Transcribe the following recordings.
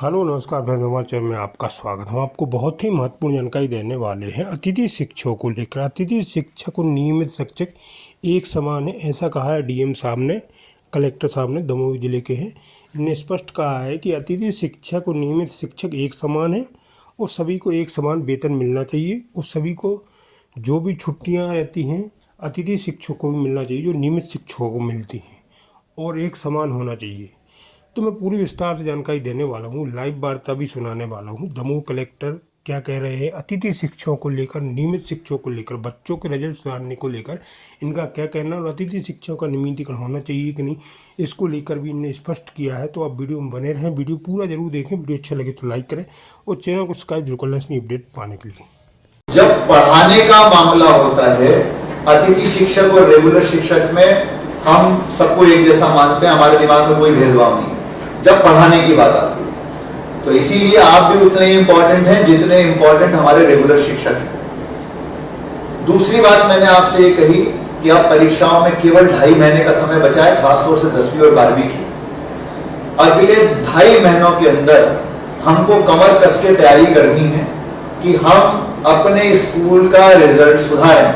Hello नमस्कार हमारे channel में आपका स्वागत। हम आपको बहुत ही महत्वपूर्ण जानकारी देने वाले हैं अतिथि शिक्षकों को लेकर। अतिथि शिक्षक और नियमित शिक्षक एक समान है, ऐसा कहा है डीएम साहब ने, कलेक्टर साहब ने, दमोह जिले के हैं। इन्होंने स्पष्ट कहा है कि अतिथि शिक्षक और नियमित शिक्षक एक समान है और सभी को एक समान वेतन मिलना चाहिए और सभी को जो भी छुट्टियाँ रहती हैं अतिथि शिक्षकों को भी मिलना चाहिए जो नियमित शिक्षकों को मिलती हैं, और एक समान होना चाहिए। तो मैं पूरी विस्तार से जानकारी देने वाला हूँ, लाइव वार्ता भी सुनाने वाला हूँ। दमोह कलेक्टर क्या कह रहे हैं अतिथि शिक्षकों को लेकर, नियमित शिक्षकों को लेकर, बच्चों के रिजल्ट सुधारने को लेकर इनका क्या कहना, और अतिथि शिक्षकों का नियमितीकरण होना चाहिए कि नहीं, इसको लेकर भी इन्होंने स्पष्ट किया है। तो आप वीडियो में बने रहें, वीडियो पूरा जरूर देखें। वीडियो अच्छा लगे तो लाइक करें और चैनल को सब्सक्राइब जरूर करना इसमें अपडेट पाने के लिए। जब पढ़ाने का मामला होता है, अतिथि शिक्षक और रेगुलर शिक्षक में हम सबको एक जैसा मानते हैं, हमारे दिमाग में कोई भेदभाव नहीं है जब पढ़ाने की बात आती है। तो इसीलिए आप भी उतने ही इंपॉर्टेंट हैं जितने इंपॉर्टेंट हमारे रेगुलर शिक्षक हैं। दूसरी बात मैंने आपसे ये कही कि आप परीक्षाओं में केवल 2.5 महीने का समय बचा है, खासतौर से 10वीं और 12वीं की। अगले 2.5 महीनों के अंदर हमको कमर कस के तैयारी करनी है कि हम अपने स्कूल का रिजल्ट सुधारें।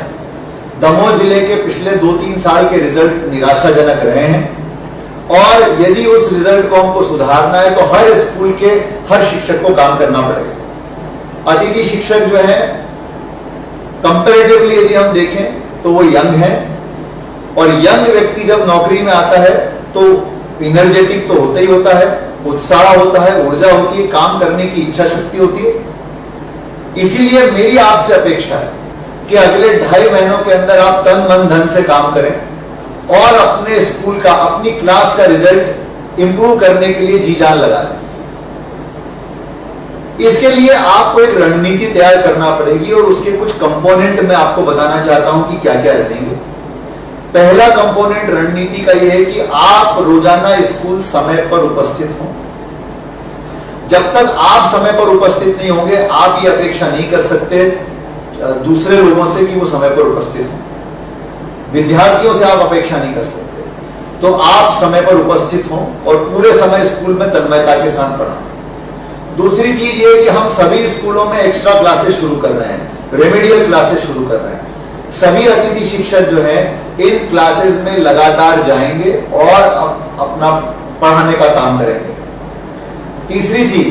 दमोह जिले के पिछले 2-3 साल के रिजल्ट निराशाजनक रहे हैं और यदि उस रिजल्ट को हमको सुधारना है तो हर स्कूल के हर शिक्षक को काम करना पड़ेगा। अतिथि शिक्षक जो है कंपैरेटिवली यदि हम देखें तो वो यंग है, और यंग व्यक्ति जब नौकरी में आता है तो एनर्जेटिक तो होता ही होता है, उत्साह होता है, ऊर्जा होती है, काम करने की इच्छा शक्ति होती है। इसीलिए मेरी आपसे अपेक्षा है कि अगले 2.5 महीनों के अंदर आप तन मन धन से काम करें और अपने स्कूल का, अपनी क्लास का रिजल्ट इंप्रूव करने के लिए जी जान लगा लें। इसके लिए आपको एक रणनीति तैयार करना पड़ेगी और उसके कुछ कंपोनेंट मैं आपको बताना चाहता हूं कि क्या क्या रहेंगे। पहला कंपोनेंट रणनीति का यह है कि आप रोजाना स्कूल समय पर उपस्थित हों। जब तक आप समय पर उपस्थित नहीं होंगे, आप ये अपेक्षा नहीं कर सकते दूसरे लोगों से कि वो समय पर उपस्थित हों। विद्यार्थियों से आप अपेक्षा नहीं कर सकते, तो आप समय पर उपस्थित हों और पूरे समय स्कूल में तन्मयता के साथ पढ़ाएं। दूसरी चीज ये कि हम सभी स्कूलों में एक्स्ट्रा क्लासेस शुरू कर रहे हैं, रेमेडियल क्लासेस शुरू कर रहे हैं। सभी अतिथि शिक्षक जो है इन क्लासेस में लगातार जाएंगे और अपना पढ़ाने का काम करेंगे। तीसरी चीज,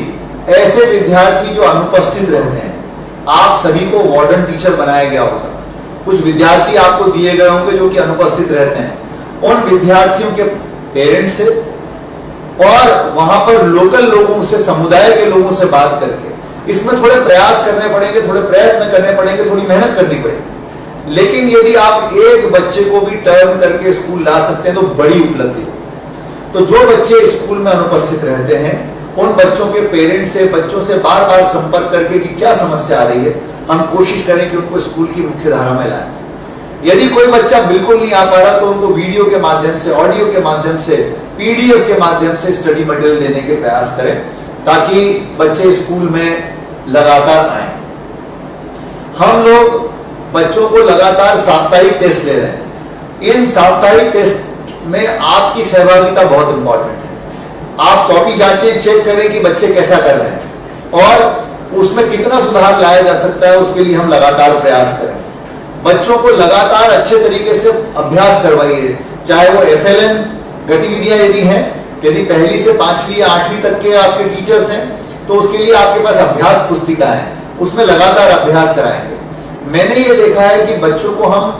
ऐसे विद्यार्थी जो अनुपस्थित रहते हैं, आप सभी को वार्डन टीचर बनाया गया होगा। कुछ विद्यार्थी आपको दिए गए होंगे जो कि अनुपस्थित रहते हैं। उन विद्यार्थियों के पेरेंट्स से और वहां पर लोकल लोगों से, समुदाय के लोगों से बात करके इसमें थोड़े प्रयास करने पड़ेंगे, थोड़े प्रयत्न करने पड़ेंगे, थोड़ी मेहनत करनी पड़ेगी। लेकिन यदि आप एक बच्चे को भी टर्न करके स्कूल ला सकते हैं तो बड़ी उपलब्धि है। तो जो बच्चे स्कूल में अनुपस्थित रहते हैं, उन बच्चों के पेरेंट्स से, बच्चों से बार बार संपर्क करके कि क्या समस्या आ रही है, हम कोशिश करें कि उनको स्कूल की मुख्य धारा में लाएं। यदि कोई बच्चा बिल्कुल नहीं आ पा रहा तो उनको वीडियो के माध्यम से, ऑडियो के माध्यम से, पीडीएफ के माध्यम से स्टडी मटेरियल देने के प्रयास करें ताकि बच्चे स्कूल में लगातार आए। हम लोग बच्चों को लगातार साप्ताहिक टेस्ट ले रहे हैं। इन साप्ताहिक टेस्ट में आपकी सहभागिता बहुत इंपॉर्टेंट है। आप कॉपी जांचें, चेक करें कि बच्चे कैसा कर रहे हैं और उसमें कितना सुधार लाया जा सकता है, उसके लिए हम लगातार प्रयास करें। बच्चों को लगातार अच्छे तरीके से अभ्यास करवाइए, चाहे वो एफएलएन गतिविधियां यदि हैं, यदि 1ली से 5वीं या 8वीं तक के आपके टीचर्स हैं तो उसके लिए आपके पास अभ्यास पुस्तिका है, उसमें लगातार अभ्यास कराएंगे। मैंने ये देखा है कि बच्चों को हम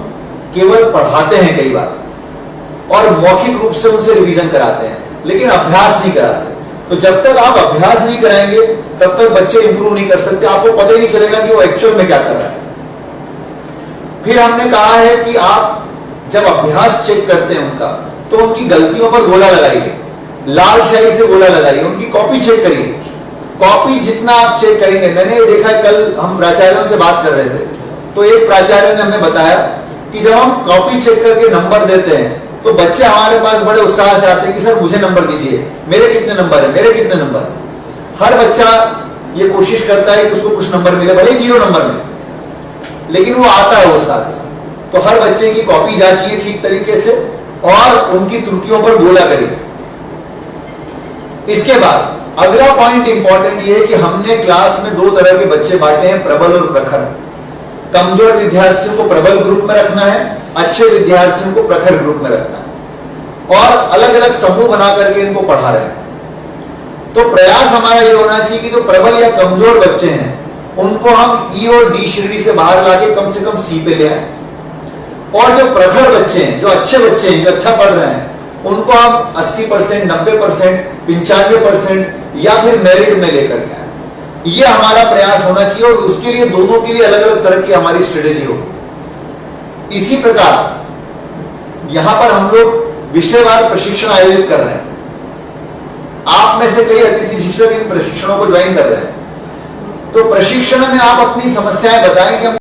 केवल पढ़ाते हैं कई बार और मौखिक रूप से उनसे रिवीजन कराते हैं, लेकिन अभ्यास नहीं कराते। तो जब तक आप अभ्यास नहीं कराएंगे तब तक बच्चे इंप्रूव नहीं कर सकते, आपको पता ही नहीं चलेगा कि वो एक्चुअल में क्या कर रहा है। फिर हमने कहा है कि आप जब अभ्यास चेक करते हैं उनका, तो उनकी गलतियों पर गोला लगाइए, लाल शाही से गोला लगाइए, उनकी कॉपी चेक करिए। कॉपी जितना आप चेक करेंगे, मैंने ये देखा है, कल हम प्राचार्यों से बात कर रहे थे तो एक प्राचार्य ने हमें बताया कि जब हम कॉपी चेक करके नंबर देते हैं तो बच्चे हमारे पास बड़े उत्साह से आते हैं कि सर मुझे नंबर दीजिए, मेरे कितने नंबर है, मेरे कितने नंबर है। हर बच्चा ये कोशिश करता है कि उसको कुछ नंबर मिले, भले 0 नंबर मिले, लेकिन वो आता है उत्साह के साथ। तो हर बच्चे की कॉपी जांचिए ठीक तरीके से और उनकी त्रुटियों पर गोला करिए। इसके बाद अगला पॉइंट इंपॉर्टेंट ये है कि हमने क्लास में 2 तरह के बच्चे बांटे हैं, प्रबल और प्रखर। कमजोर विद्यार्थियों को प्रबल ग्रुप में रखना है, अच्छे विद्यार्थियों को प्रखर ग्रुप में रखना है, और अलग अलग समूह बना करके इनको पढ़ा रहे हैं। तो प्रयास हमारा ये होना चाहिए कि जो प्रबल या कमजोर बच्चे हैं उनको हम ई और डी श्रेणी से बाहर लाके कम से कम सी पे ले आए, और जो प्रखर बच्चे हैं, जो अच्छे बच्चे हैं, जो अच्छा पढ़ रहे हैं, उनको हम 80%, 90%, 95% या फिर मेरिट में लेकर के आए। ये हमारा प्रयास होना चाहिए, और उसके लिए दोनों के लिए अलग अलग तरह की हमारी स्ट्रेटेजी होगी। इसी प्रकार यहां पर हम लोग विषयवार प्रशिक्षण आयोजित कर रहे हैं। आप में से कई अतिथि शिक्षक इन प्रशिक्षणों को ज्वाइन कर रहे हैं, तो प्रशिक्षण में आप अपनी समस्याएं बताएं कि हम